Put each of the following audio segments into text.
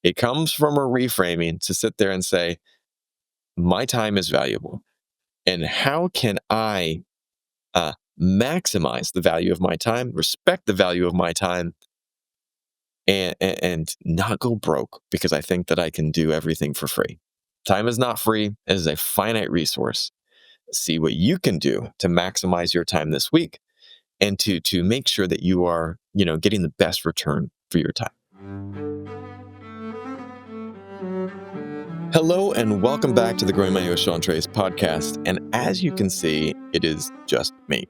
It comes from a reframing to sit there and say, my time is valuable. And how can I maximize the value of my time, respect the value of my time, and not go broke because I think that I can do everything for free. Time is not free, it is a finite resource. See what you can do to maximize your time this week and to make sure that you are, getting the best return for your time. Hello and welcome back to the Growing Money with Sean Trace podcast. And as you can see, it is just me.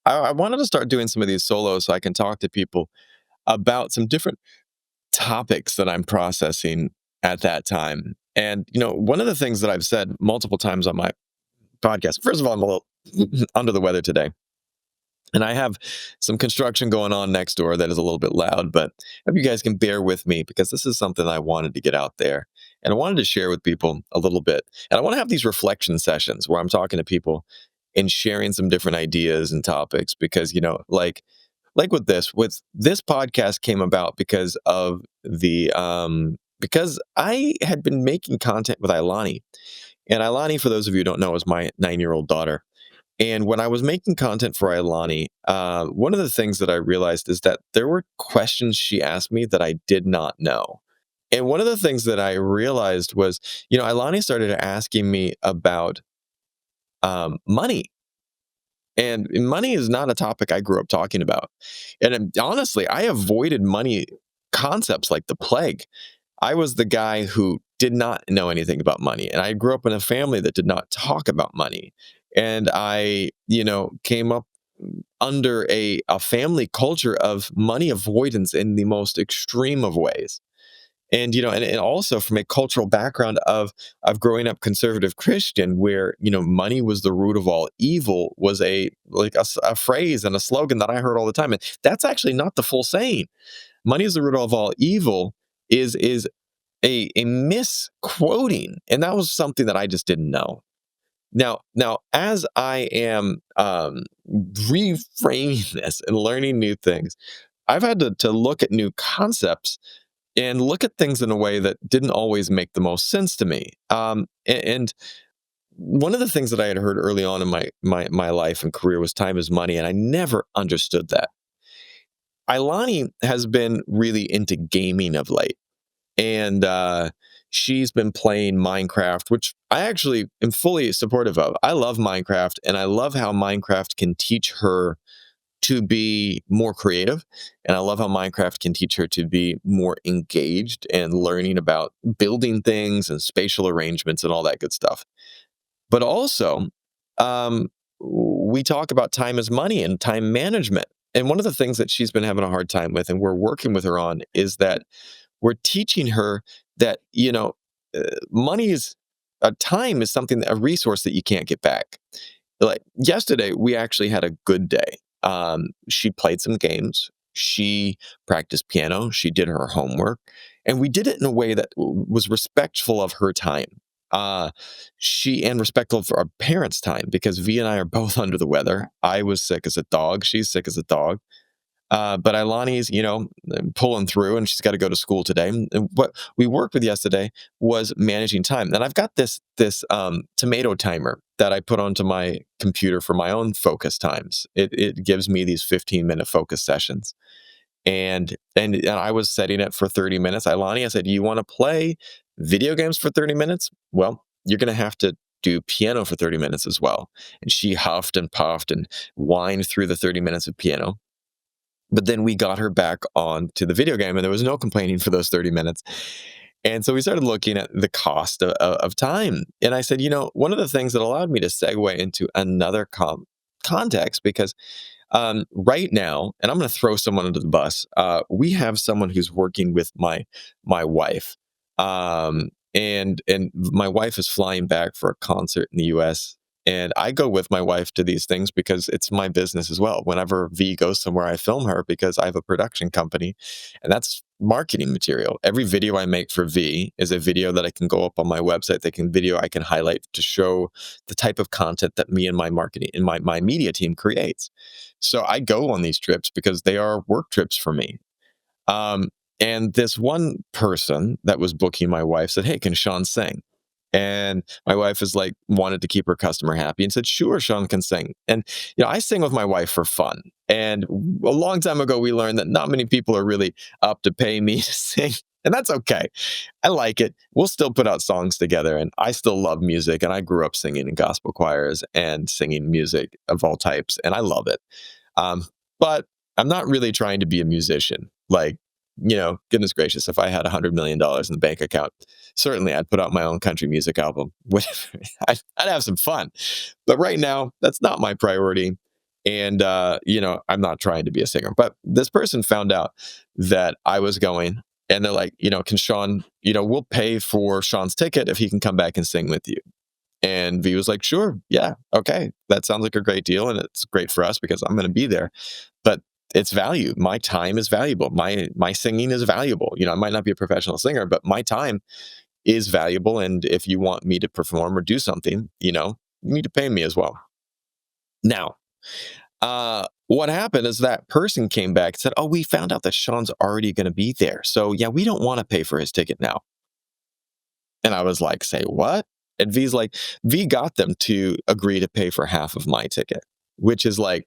I wanted to start doing some of these solos so I can talk to people about some different topics that I'm processing at that time. And, one of the things that I've said multiple times on my podcast, first of all, I'm a little under the weather today. And I have some construction going on next door that is a little bit loud, but I hope you guys can bear with me because this is something I wanted to get out there. And I wanted to share with people a little bit. And I want to have these reflection sessions where I'm talking to people and sharing some different ideas and topics because, like with this podcast came about because of because I had been making content with Ailani. And Ailani, for those of you who don't know, is my 9-year-old daughter. And when I was making content for Ailani, one of the things that I realized is that there were questions she asked me that I did not know. And one of the things that I realized was, Ailani started asking me about money. And money is not a topic I grew up talking about. And honestly, I avoided money concepts like the plague. I was the guy who did not know anything about money. And I grew up in a family that did not talk about money. And I, came up under a family culture of money avoidance in the most extreme of ways. And, and also from a cultural background of growing up conservative Christian, where, money was the root of all evil was a phrase and a slogan that I heard all the time. And that's actually not the full saying. Money is the root of all evil is a misquoting, and that was something that I just didn't know. Now, as I am reframing this and learning new things, I've had to look at new concepts and look at things in a way that didn't always make the most sense to me. And one of the things that I had heard early on in my life and career was time is money, and I never understood that. Ailani has been really into gaming of late. And she's been playing Minecraft, which I actually am fully supportive of. I love Minecraft, and I love how Minecraft can teach her to be more creative. And I love how Minecraft can teach her to be more engaged and learning about building things and spatial arrangements and all that good stuff. But also, um, we talk about time as money and time management. And one of the things that she's been having a hard time with, and we're working with her on, is that we're teaching her that money is time is something, a resource that you can't get back. Like yesterday we actually had a good day. She played some games, she practiced piano, she did her homework, and we did it in a way that was respectful of her time. She and respectful for our parents' time, because V and I are both under the weather. I was sick as a dog, she's sick as a dog. But Ailani's, pulling through, and she's got to go to school today. And what we worked with yesterday was managing time. And I've got this tomato timer that I put onto my computer for my own focus times. It gives me these 15-minute focus sessions, and I was setting it for 30 minutes. Ailani, I said, "You want to play video games for 30 minutes? Well, you're going to have to." Do piano for 30 minutes as well. And she huffed and puffed and whined through the 30 minutes of piano. But then we got her back on to the video game, and there was no complaining for those 30 minutes. And so we started looking at the cost of time. And I said, one of the things that allowed me to segue into another context, because right now, and I'm going to throw someone under the bus, we have someone who's working with my wife. And my wife is flying back for a concert in the US. And I go with my wife to these things because it's my business as well. Whenever V goes somewhere, I film her because I have a production company, and that's marketing material. Every video I make for V is a video that I can go up on my website. I can highlight to show the type of content that me and my marketing and my media team creates. So I go on these trips because they are work trips for me. And this one person that was booking my wife said, "Hey, can Sean sing?" And my wife is like, wanted to keep her customer happy and said, "Sure, Sean can sing." And, I sing with my wife for fun. And a long time ago, we learned that not many people are really up to pay me to sing. And that's okay. I like it. We'll still put out songs together. And I still love music. And I grew up singing in gospel choirs and singing music of all types. And I love it. Um, but I'm not really trying to be a musician. Like, goodness gracious, if I had $100 million in the bank account, certainly I'd put out my own country music album. I'd have some fun. But right now, that's not my priority. And, I'm not trying to be a singer. But this person found out that I was going, and they're like, can Sean, we'll pay for Sean's ticket if he can come back and sing with you. And V was like, sure, yeah, okay. That sounds like a great deal. And it's great for us because I'm going to be there. But it's value. My time is valuable. My singing is valuable. I might not be a professional singer, but my time is valuable. And if you want me to perform or do something, you need to pay me as well. Now, what happened is that person came back and said, "Oh, we found out that Sean's already going to be there. So yeah, we don't want to pay for his ticket now." And I was like, "Say what?" And V's like, V got them to agree to pay for half of my ticket, which is like,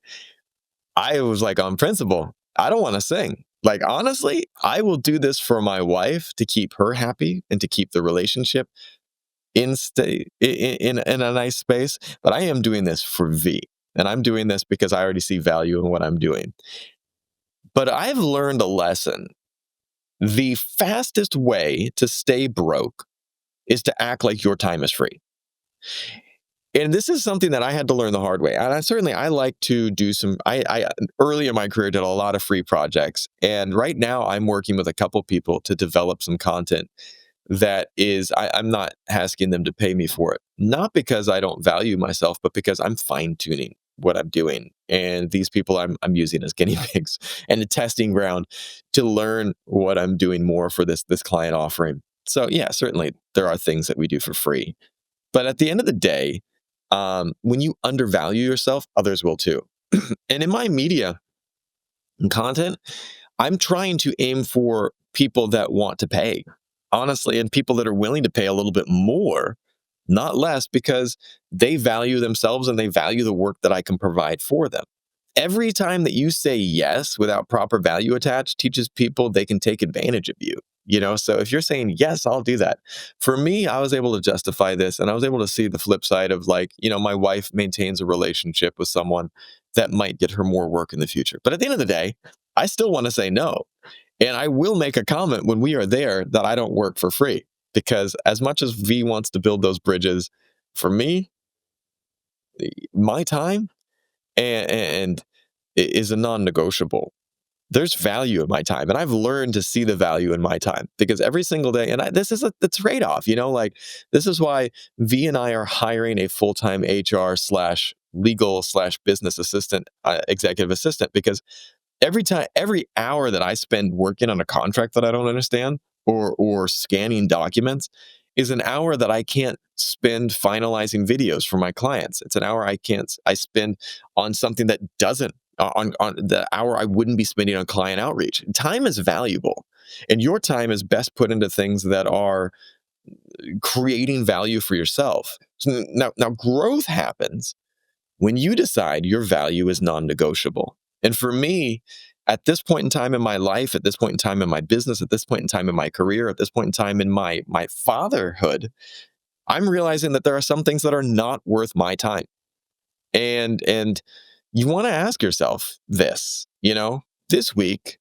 I was like, on principle, I don't want to sing. Like, honestly, I will do this for my wife to keep her happy and to keep the relationship in a nice space. But I am doing this for V. And I'm doing this because I already see value in what I'm doing. But I've learned a lesson. The fastest way to stay broke is to act like your time is free. And this is something that I had to learn the hard way. And I like to do some. I early in my career did a lot of free projects, and right now I'm working with a couple people to develop some content that is. I'm not asking them to pay me for it, not because I don't value myself, but because I'm fine tuning what I'm doing. And these people I'm using as guinea pigs and a testing ground to learn what I'm doing more for this client offering. So yeah, certainly there are things that we do for free, but at the end of the day, when you undervalue yourself, others will too. And in my media and content, I'm trying to aim for people that want to pay, honestly, and people that are willing to pay a little bit more, not less, because they value themselves and they value the work that I can provide for them. Every time that you say yes without proper value attached teaches people they can take advantage of you. So if you're saying, yes, I'll do that. For me, I was able to justify this and I was able to see the flip side of like, my wife maintains a relationship with someone that might get her more work in the future. But at the end of the day, I still want to say no. And I will make a comment when we are there that I don't work for free because as much as V wants to build those bridges, for me, my time and is a non-negotiable. There's value in my time, and I've learned to see the value in my time because every single day, and this is the trade-off. Like this is why V and I are hiring a full-time HR slash legal slash business assistant, executive assistant, because every hour that I spend working on a contract that I don't understand or scanning documents is an hour that I can't spend finalizing videos for my clients. It's an hour I spend on something that doesn't on the hour I wouldn't be spending on client outreach. Time is valuable, and your time is best put into things that are creating value for yourself. So now growth happens when you decide your value is non-negotiable. And for me, at this point in time in my life, at this point in time in my business, at this point in time in my career, at this point in time in my fatherhood, I'm realizing that there are some things that are not worth my time. And you want to ask yourself this, this week,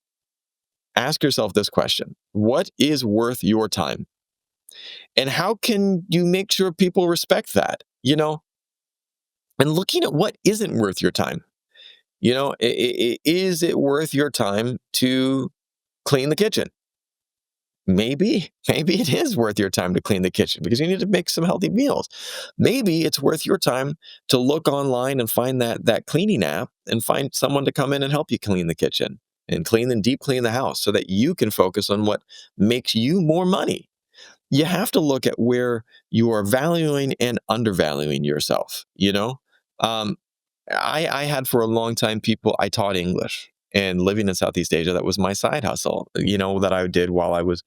ask yourself this question. What is worth your time? And how can you make sure people respect that? And looking at what isn't worth your time. Is it worth your time to clean the kitchen? Maybe it is worth your time to clean the kitchen because you need to make some healthy meals. Maybe it's worth your time to look online and find that cleaning app and find someone to come in and help you clean the kitchen and clean and deep clean the house so that you can focus on what makes you more money. You have to look at where you are valuing and undervaluing yourself. Um, I had for a long time I taught English And living in Southeast Asia, that was my side hustle, that I did while I was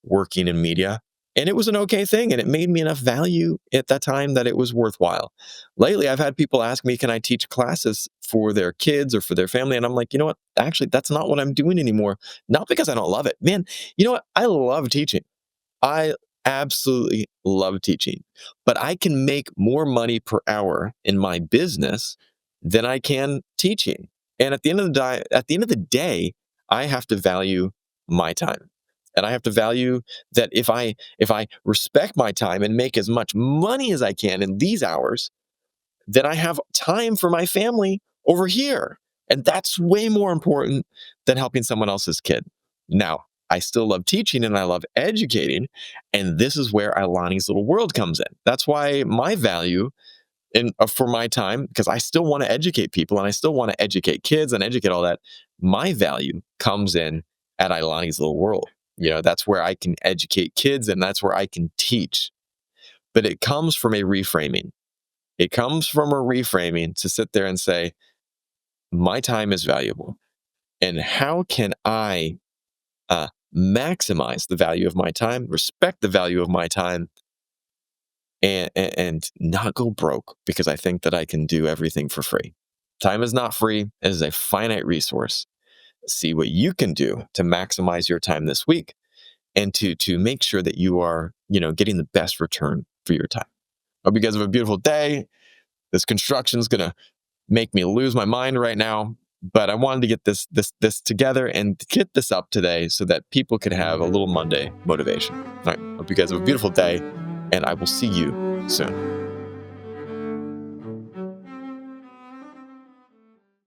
working in media. And it was an okay thing. And it made me enough value at that time that it was worthwhile. Lately, I've had people ask me, can I teach classes for their kids or for their family? And I'm like, you know what? Actually, that's not what I'm doing anymore. Not because I don't love it. Man, you know what? I love teaching. I absolutely love teaching, but I can make more money per hour in my business than I can teaching. And at the end of the day, I have to value my time. And I have to value that if I respect my time and make as much money as I can in these hours, then I have time for my family over here. And that's way more important than helping someone else's kid. Now, I still love teaching and I love educating. And this is where Ailani's little world comes in. That's why my value for my time, because I still want to educate people and I still want to educate kids and educate all that, my value comes in at Ailani's little world. That's where I can educate kids and that's where I can teach. But it comes from a reframing. It comes from a reframing to sit there and say, my time is valuable. And how can I maximize the value of my time, respect the value of my time, and not go broke because I think that I can do everything for free? Time is not free, it is a finite resource. See what you can do to maximize your time this week and to make sure that you are, getting the best return for your time. Hope you guys have a beautiful day. This construction is gonna make me lose my mind right now, but I wanted to get this together and get this up today so that people could have a little Monday motivation. All right, hope you guys have a beautiful day, and I will see you soon.